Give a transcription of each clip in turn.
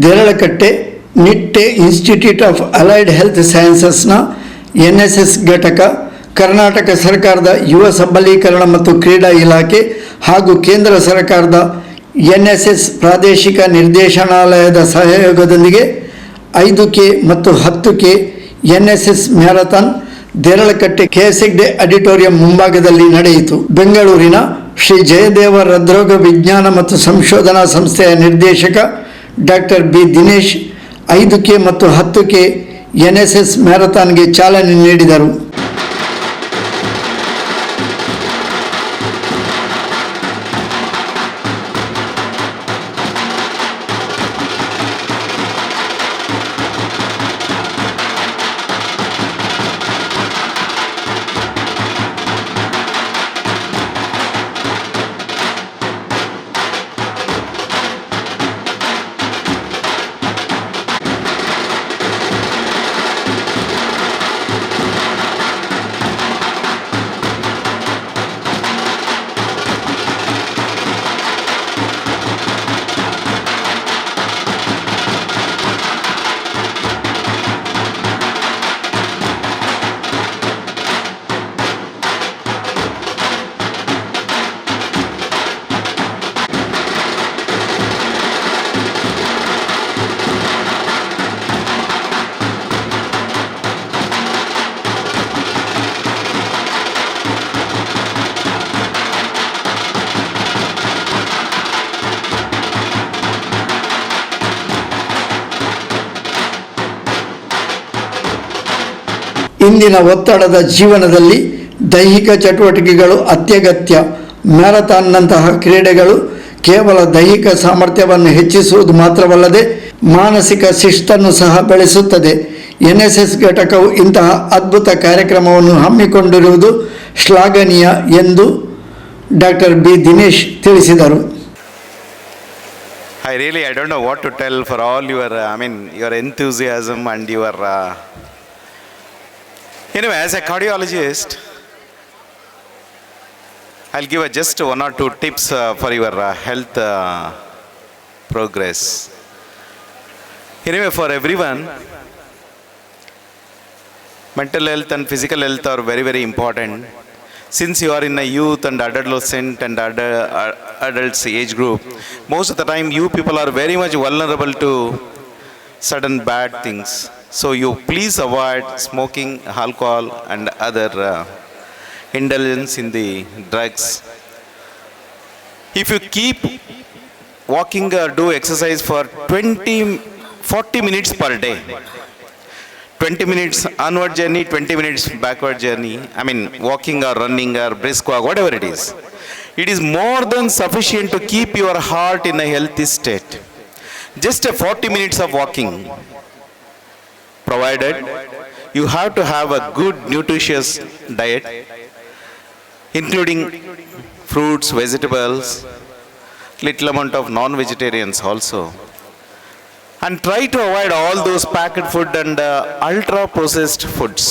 Deralakatte Nitte institute of allied health ಸೈನ್ಸಸ್ನ NSS ಘಟಕ, ಕರ್ನಾಟಕ ಸರ್ಕಾರದ ಯುವ ಸಬಲೀಕರಣ ಮತ್ತು ಕ್ರೀಡಾ ಇಲಾಖೆ ಹಾಗೂ ಕೇಂದ್ರ ಸರ್ಕಾರದ NSS ಪ್ರಾದೇಶಿಕ ನಿರ್ದೇಶನಾಲಯದ ಸಹಯೋಗದೊಂದಿಗೆ 5K ಮತ್ತು 10K NSS marathon Deralakatte KSD auditorium ಮುಂಭಾಗದಲ್ಲಿ ನಡೆಯಿತು. ಬೆಂಗಳೂರಿನ ಶ್ರೀ ಜಯದೇವ ಹೃದ್ರೋಗ ವಿಜ್ಞಾನ ಮತ್ತು ಸಂಶೋಧನಾ ಸಂಸ್ಥೆಯ ನಿರ್ದೇಶಕ ಡಾಕ್ಟರ್ ಬಿ ದಿನೇಶ್ 5K ಮತ್ತು 10K NSS ಮ್ಯಾರಥಾನ್ಗೆ ಚಾಲನೆ ನೀಡಿದರು. ಇಂದಿನ ಒತ್ತಡದ ಜೀವನದಲ್ಲಿ ದೈಹಿಕ ಚಟುವಟಿಕೆಗಳು ಅತ್ಯಗತ್ಯ. ಮ್ಯಾರಥಾನ್ನಂತಹ ಕ್ರೀಡೆಗಳು ಕೇವಲ ದೈಹಿಕ ಸಾಮರ್ಥ್ಯವನ್ನು ಹೆಚ್ಚಿಸುವುದು ಮಾತ್ರವಲ್ಲದೆ ಮಾನಸಿಕ ಶಿಸ್ತನ್ನು ಸಹ ಬೆಳೆಸುತ್ತದೆ. NSS ಘಟಕವು ಇಂತಹ ಅದ್ಭುತ ಕಾರ್ಯಕ್ರಮವನ್ನು ಹಮ್ಮಿಕೊಂಡಿರುವುದು ಶ್ಲಾಘನೀಯ ಎಂದು ಡಾಕ್ಟರ್ ಬಿ ದಿನೇಶ್ ತಿಳಿಸಿದರು. I don't know what to tell for all your enthusiasm and your anyway, as a cardiologist, I'll give just one or two tips for your health progress. Anyway, for everyone, mental health and physical health are very, very important. Since you are in a youth and adolescent and adults age group, most of the time you people are very much vulnerable to certain bad things. So you please avoid smoking, alcohol and other indulgence in the drugs. If you keep walking or do exercise for 40 minutes per day, 20 minutes onward journey, 20 minutes backward journey, walking or running or brisk walk, whatever it is more than sufficient to keep your heart in a healthy state. Just 40 minutes of walking, provided you have to have a good nutritious diet including fruits, vegetables, little amount of non-vegetarians also, and try to avoid all those packed food and ultra processed foods.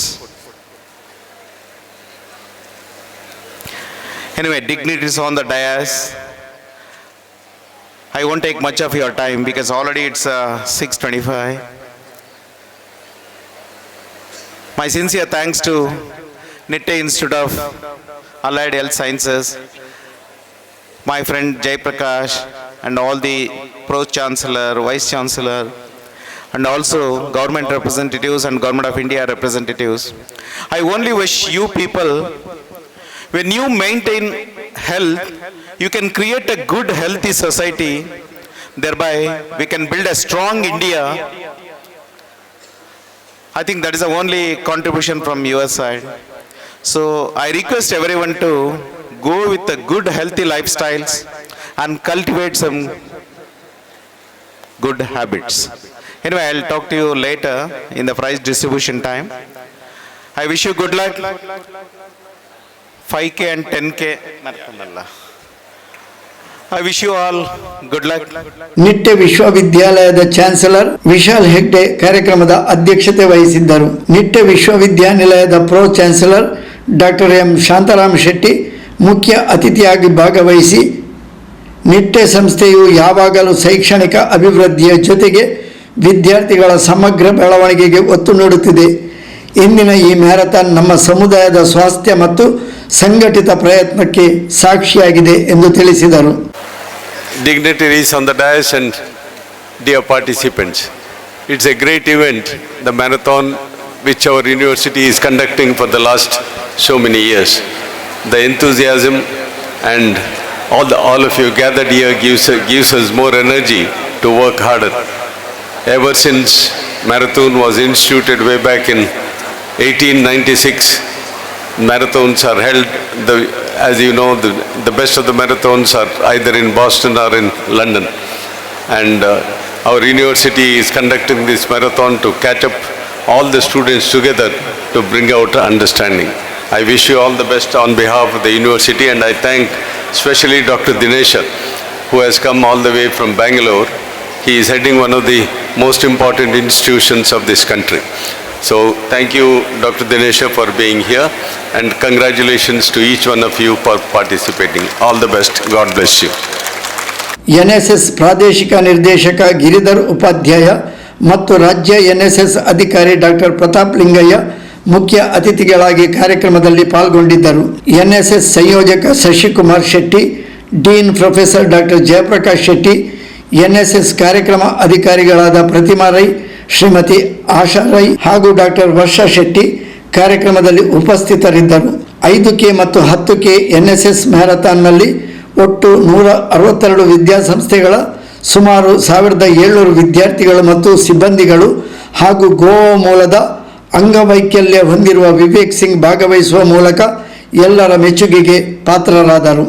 Anyway, dignitaries on the dais, I won't take much of your time because already it's 6:25. My sincere thanks to Nitte Institute of Allied Health Sciences, my friend Jai Prakash, and all the Pro-Chancellor, Vice-Chancellor, and also government representatives and Government of India representatives. I only wish you people, when you maintain health, you can create a good, healthy society. Thereby, we can build a strong India. I think that is the only contribution from your side. So I request everyone to go with the good healthy lifestyles and cultivate some good habits. Anyway, I'll talk to you later in the prize distribution time. I wish you good luck. 5K and 10K. I wish you all good luck. Nitte ವಿಶ್ವವಿದ್ಯಾಲಯದ chancellor Vishal Hegde ಕಾರ್ಯಕ್ರಮದ ಅಧ್ಯಕ್ಷತೆ ವಹಿಸಿದ್ದರು. ನಿಟ್ಟೆ ವಿಶ್ವವಿದ್ಯಾನಿಲಯದ pro chancellor doctor M Shantaram Shetty ಮುಖ್ಯ ಅತಿಥಿಯಾಗಿ ಭಾಗವಹಿಸಿ ನಿಟ್ಟೆ ಸಂಸ್ಥೆಯು ಯಾವಾಗಲೂ ಶೈಕ್ಷಣಿಕ ಅಭಿವೃದ್ಧಿಯ ಜೊತೆಗೆ ವಿದ್ಯಾರ್ಥಿಗಳ ಸಮಗ್ರ ಬೆಳವಣಿಗೆಗೆ ಒತ್ತು ನೀಡುತ್ತಿದೆ. ಇಂದಿನ ಈ ಮ್ಯಾರಥಾನ್ ನಮ್ಮ ಸಮುದಾಯದ ಸ್ವಾಸ್ಥ್ಯ ಮತ್ತು ಸಂಘಟಿತ ಪ್ರಯತ್ನಕ್ಕೆ ಸಾಕ್ಷಿಯಾಗಿದೆ ಎಂದು ತಿಳಿಸಿದರು. Dignitaries on the dais and dear participants, it's a great event, the marathon which our university is conducting for the last so many years. The enthusiasm and all of you gathered here gives us more energy to work harder. Ever since marathon was instituted way back in 1896, marathons are held. As you know, the best of the marathons are either in Boston or in London. And our university is conducting this marathon to catch up all the students together to bring out understanding. I wish you all the best on behalf of the university, and I thank especially Dr. Dinesha, who has come all the way from Bangalore. He is heading one of the most important institutions of this country. So thank you, Dr. Dinesha, for being here, and congratulations to each one of you for participating. All the best. God bless you. NSS ಪ್ರಾದೇಶಿಕ ನಿರ್ದೇಶಕ ಗಿರಿಧರ್ ಉಪಾಧ್ಯಾಯ ಮತ್ತು ರಾಜ್ಯ NSS ಅಧಿಕಾರಿ doctor Pratap Lingayya ಮುಖ್ಯ ಅತಿಥಿಗಳಾಗಿ ಕಾರ್ಯಕ್ರಮದಲ್ಲಿ ಪಾಲ್ಗೊಂಡಿದ್ದರು. NSS ಸಂಯೋಜಕ Shashikumar Shetty, dean professor doctor Jayaprakash Shetty, NSS ಕಾರ್ಯಕ್ರಮ ಅಧಿಕಾರಿಗಳಾದ ಪ್ರತಿಮಾ ರೈ, ಶ್ರೀಮತಿ ಆಶಾ ರೈ ಹಾಗೂ ಡಾಕ್ಟರ್ ವರ್ಷಾ ಶೆಟ್ಟಿ ಕಾರ್ಯಕ್ರಮದಲ್ಲಿ ಉಪಸ್ಥಿತರಿದ್ದರು. 5K ಮತ್ತು 10K NSS ಮ್ಯಾರಥಾನ್ನಲ್ಲಿ ಒಟ್ಟು 162 ವಿದ್ಯಾಸಂಸ್ಥೆಗಳ ಸುಮಾರು 1700 ವಿದ್ಯಾರ್ಥಿಗಳು ಮತ್ತು ಸಿಬ್ಬಂದಿಗಳು ಹಾಗೂ ಗೋವಾ ಮೂಲದ ಅಂಗವೈಕಲ್ಯ ಹೊಂದಿರುವ ವಿವೇಕ್ ಸಿಂಗ್ ಭಾಗವಹಿಸುವ ಮೂಲಕ ಎಲ್ಲರ ಮೆಚ್ಚುಗೆಗೆ ಪಾತ್ರರಾದರು.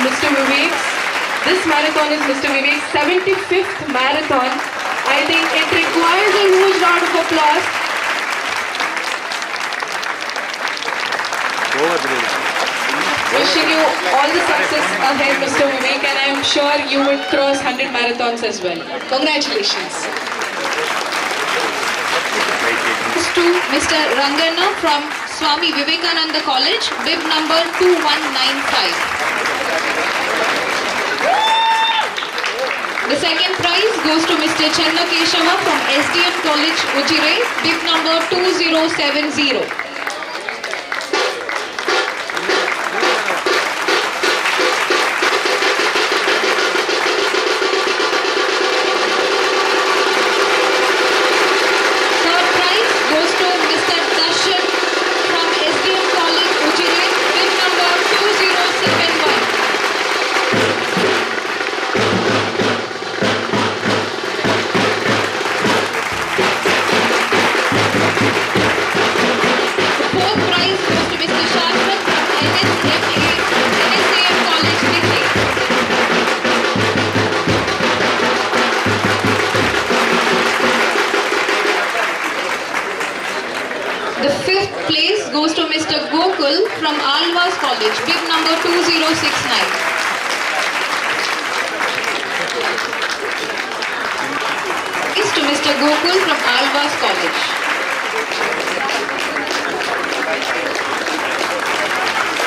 Mr. Vivek. This marathon is Mr. Vivek's 75th marathon. I think it requires a huge round of applause. Wishing you all the success ahead, Mr. Vivek, and I'm sure you would cross 100 marathons as well. Congratulations. To Mr. Ranganna from Swami Vivekananda College, bib number 2195. The second prize goes to Mr. Chennakeshava from SDM College, Ujire, bib number 2070. The fifth place goes to Mr. Gokul from Alvas College, bib number 2069. Is to Mr. Gokul from Alvas College.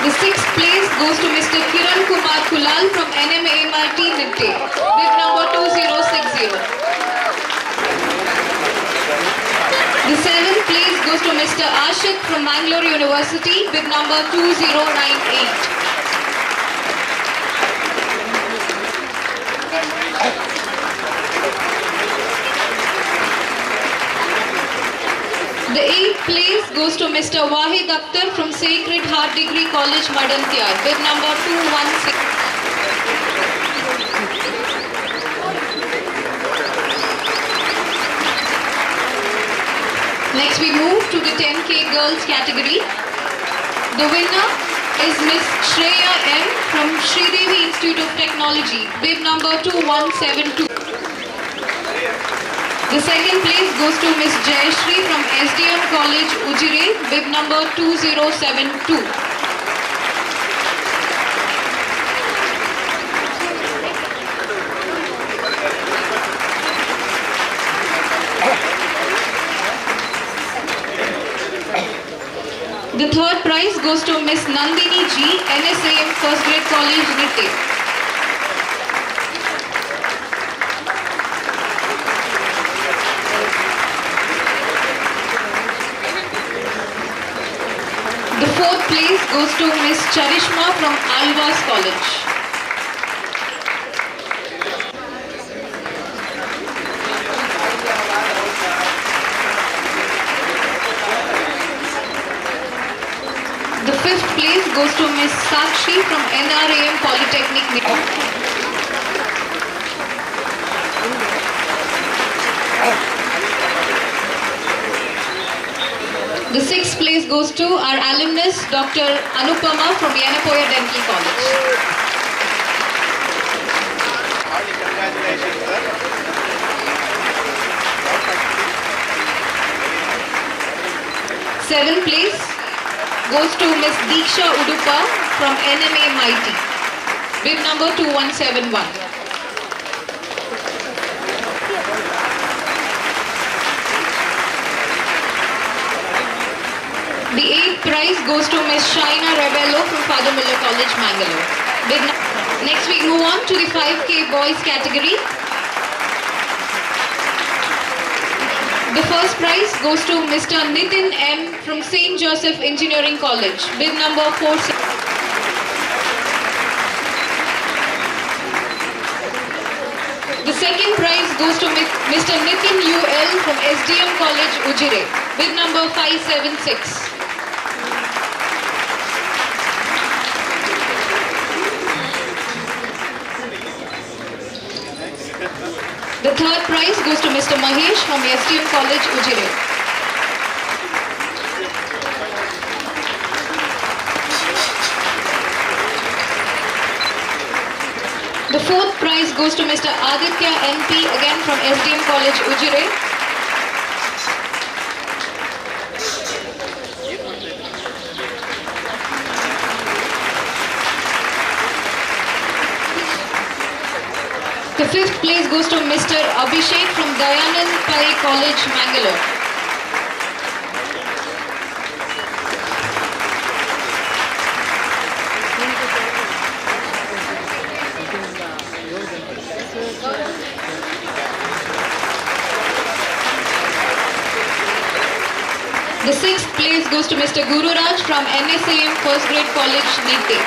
The sixth place goes to Mr. Kiran Kumar Kulal from NMAMRT Nitte, bib number 2060. The seventh place goes to Mr. Ashik from Mangalore University, bib number 2098. The eighth place goes to Mr. Wahid Akhtar from Sacred Heart Degree College, Madantiar, bib number 216. Next we move to the 10K girls category. The winner is Miss Shreya M from Sridevi Institute of Technology, bib number 2172. The second place goes to Miss Jayashree from SDM College, Ujire, bib number 2072. The third prize goes to Miss Nandini G, NSAM First Grade College, Nitte. The fourth place goes to Miss Charishma from Alvas College. The fifth place goes to Miss Sakshi from NRAM Polytechnic. The sixth place goes to our alumnus, Dr. Anupama from Yanapoya Dental College. Seventh place goes to Miss Deeksha Udupa from NMA Mighty, bib number 2171. The eighth prize goes to Miss Shaina Rebello from Father Muller College, Mangalore. Next we move on to the 5K boys category. The first prize goes to Mr. Nitin M from St. Joseph Engineering College, bib number 46. The second prize goes to Mr. Nitin UL from SDM College, Ujire, bib number 576. The third prize goes to Mr. Mahesh from SDM College, Ujire. The fourth prize goes to Mr. Aditya NP, again from SDM College, Ujire. The fifth place goes to Mr. Abhishek from Dayanand Pai College, Mangalore. The sixth place goes to Mr. Guru Raj from NSAM First Grade College, Nitte.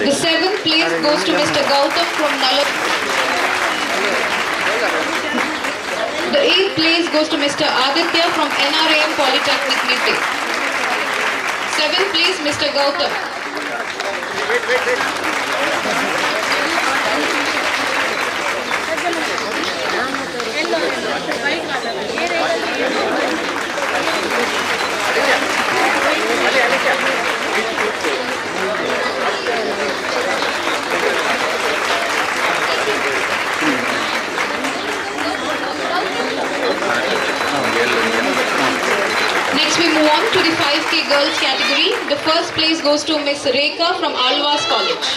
The seventh place goes to Mr. Gautam from Nalap. The eighth place goes to Mr. Aditya from NRAM Polytechnic, Nitte. Seventh place, Mr. Gautam. Next we move on to the 5K girls category. The first place goes to Miss Rekha from Alvas College.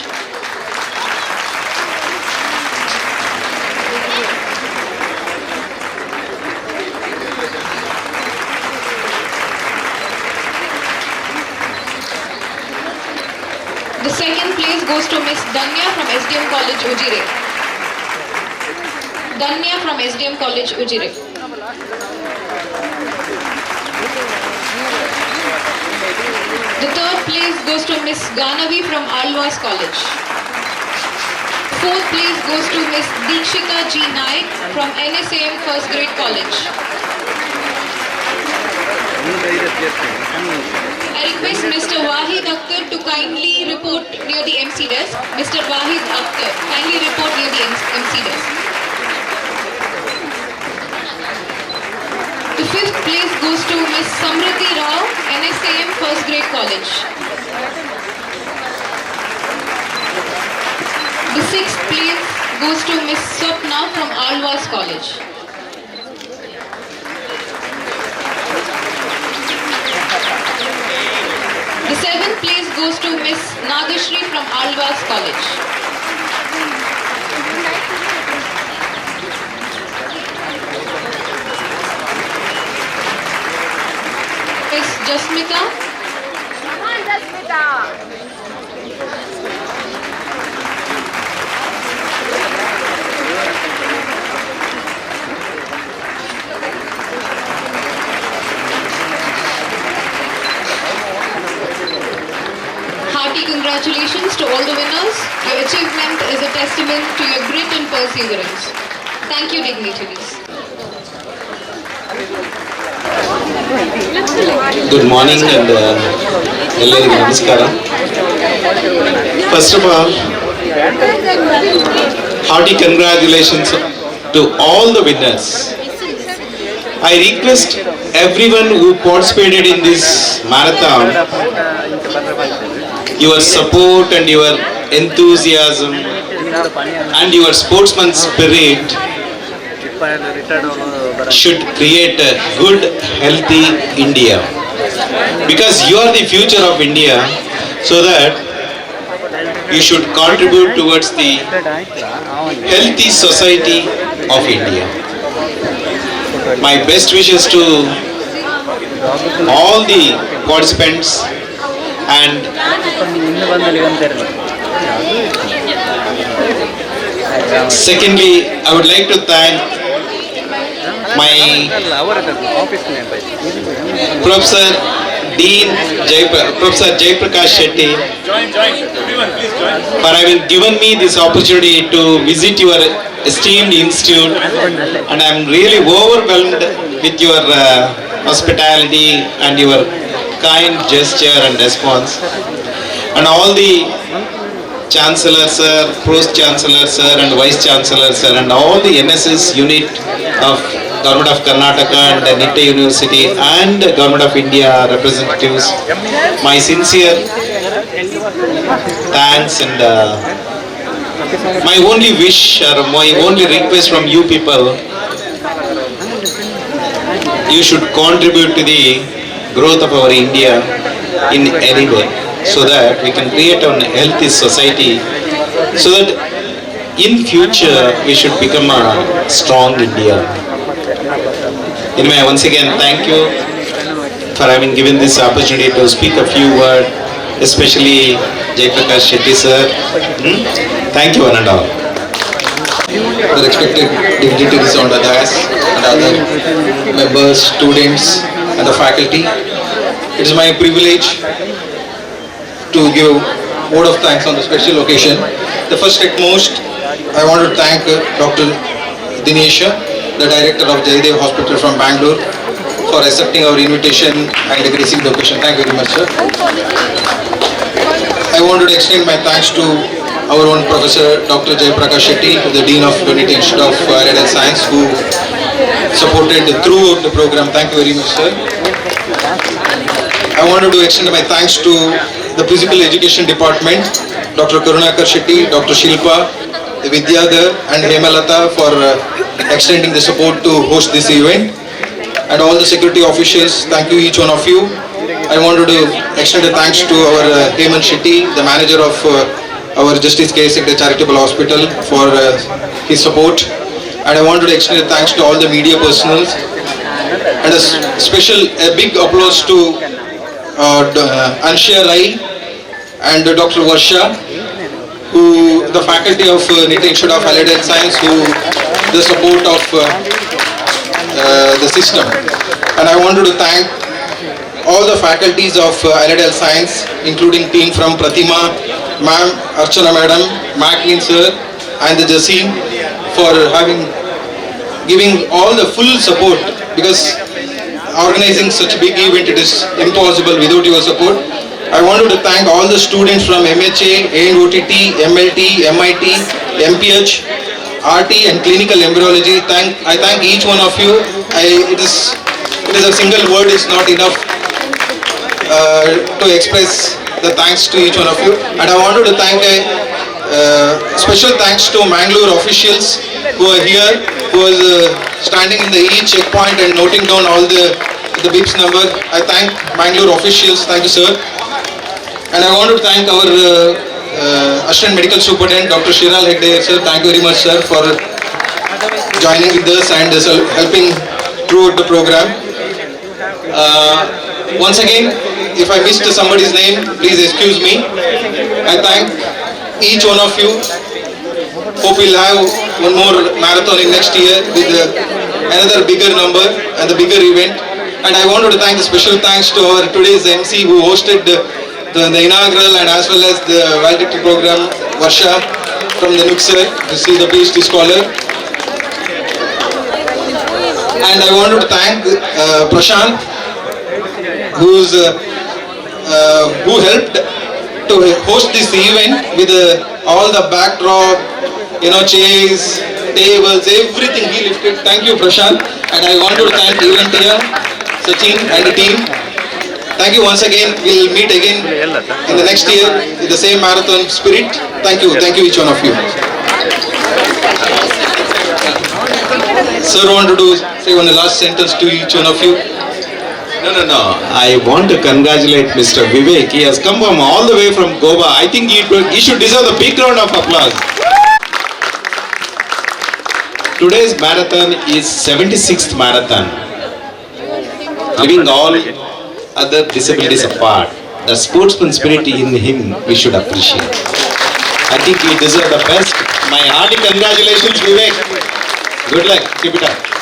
The second place goes to Miss Danya from SDM College, Ujire. Danya from SDM College, Ujire. The third place goes to Miss Ganavi from Alvas College. Fourth place goes to Miss Deekshita G. Naik from NSAM First Grade College. I request Mr. Wahid Akhtar to kindly report near the MC desk. Mr. Wahid Akhtar, kindly report near the MC desk. The fifth place goes to Miss Samriddhi Rao, NSAM First Grade College. The sixth place goes to Miss Swapna from Alvas College. The seventh place goes to Miss Nagashri from Alvas College. Miss Jasmita. Come on, Jasmita. Hearty congratulations to all the winners. Your achievement is a testament to your grit and perseverance. Thank you, dignitaries. Good morning and ಎಲ್ಲರಿಗೂ ನಮಸ್ಕಾರ. First of all, hearty congratulations to all the winners. I request everyone who participated in this marathon, your support and your enthusiasm and your sportsman spirit should create a good, healthy India. Because you are the future of India, so that you should contribute towards the healthy society of India. My best wishes to all the participants, and secondly, I would like to thank my Professor Dean Professor Jaiprakash Shetty for having given me this opportunity to visit your esteemed institute, and I am really overwhelmed with your hospitality and your kind gesture and response, and all the Chancellor sir, Post Chancellor sir and Vice Chancellor sir and all the NSS unit of Government of Karnataka and Nitte University and Government of India representatives. My sincere thanks and my only wish or my only request from you people, you should contribute to the growth of our India in any way, so that we can create a healthy society, so that in future we should become a strong India. Anyway, once again, thank you for having given this opportunity to speak a few words, especially Jaiprakash Shetty sir. Thank you one and all. The respected dignitaries on the dais and other members, students and the faculty. It is my privilege to give word of thanks on the special occasion. The first and most, I want to thank Dr. Dinesha, the director of Jaydev Hospital from Bangalore, for accepting our invitation and gracing the occasion. Thank you very much, sir. I wanted to extend my thanks to our own Professor Dr. Jaiprakash Shetty, the Dean of Nitte Institute of Allied Health Science, who supported throughout the program. Thank you very much, sir. I wanted to extend my thanks to the Physical Education Department, Dr. Karunakar Shetty, Dr. Shilpa, Vidyadhar and Hemalata for extending the support to host this event. And all the security officials, thank you each one of you. I wanted to extend a thanks to our Hemant Shetty, the manager of our Justice Case Sector Charitable Hospital, for his support. And I wanted to extend a thanks to all the media personnel. And a big applause to Anshiya Rai and Dr. Varsha, who the faculty of Nitte Institute of Allied Health Science, who the support of the system. And I wanted to thank all the faculties of Allied Health Science, including team from Pratima, Ma'am, Archana Madam, Maclean Sir and the Jasim for giving all the full support, because organizing such a big event, it is impossible without your support. I wanted to thank all the students from MHA, ANOTT, MLT, MIT, MPH, RT and Clinical Embryology. I thank each one of you. It is a single word is not enough to express the thanks to each one of you. And I wanted to thank special thanks to Mangalore officials who are here, who was standing in each checkpoint and noting down all the BIPS number. I thank Mangalore officials. Thank you, sir. And I want to thank our Assistant Medical Superintendent, Dr. Shiral Hegde, sir. Thank you very much, sir, for joining with us and helping throughout the program. Once again, if I missed somebody's name, please excuse me. I thank each one of you. Hope we'll have one more marathon in next year with another bigger number and the bigger event. And I wanted to thank a special thanks to our today's MC who hosted the inaugural and as well as the valedictory program, Varsha from the NUCSER, to see the PhD scholar. And I wanted to thank Prashant, who helped to host this event with all the backdrop, chairs, tables, everything he lifted. Thank you, Prashant. And I want to thank Eventia, Sachin and the team. Thank you once again. We'll meet again in the next year with the same marathon spirit. Thank you each one of you. Sir wanted to say one last sentence to each one of you. No. I want to congratulate Mr. Vivek. He has come from all the way from Goa. I think he should deserve a big round of applause. Today's marathon is 76th marathon. Leaving all other disabilities apart, the sportsman spirit in him we should appreciate. I think he deserves the best. My hearty congratulations, Vivek. Good luck. Keep it up.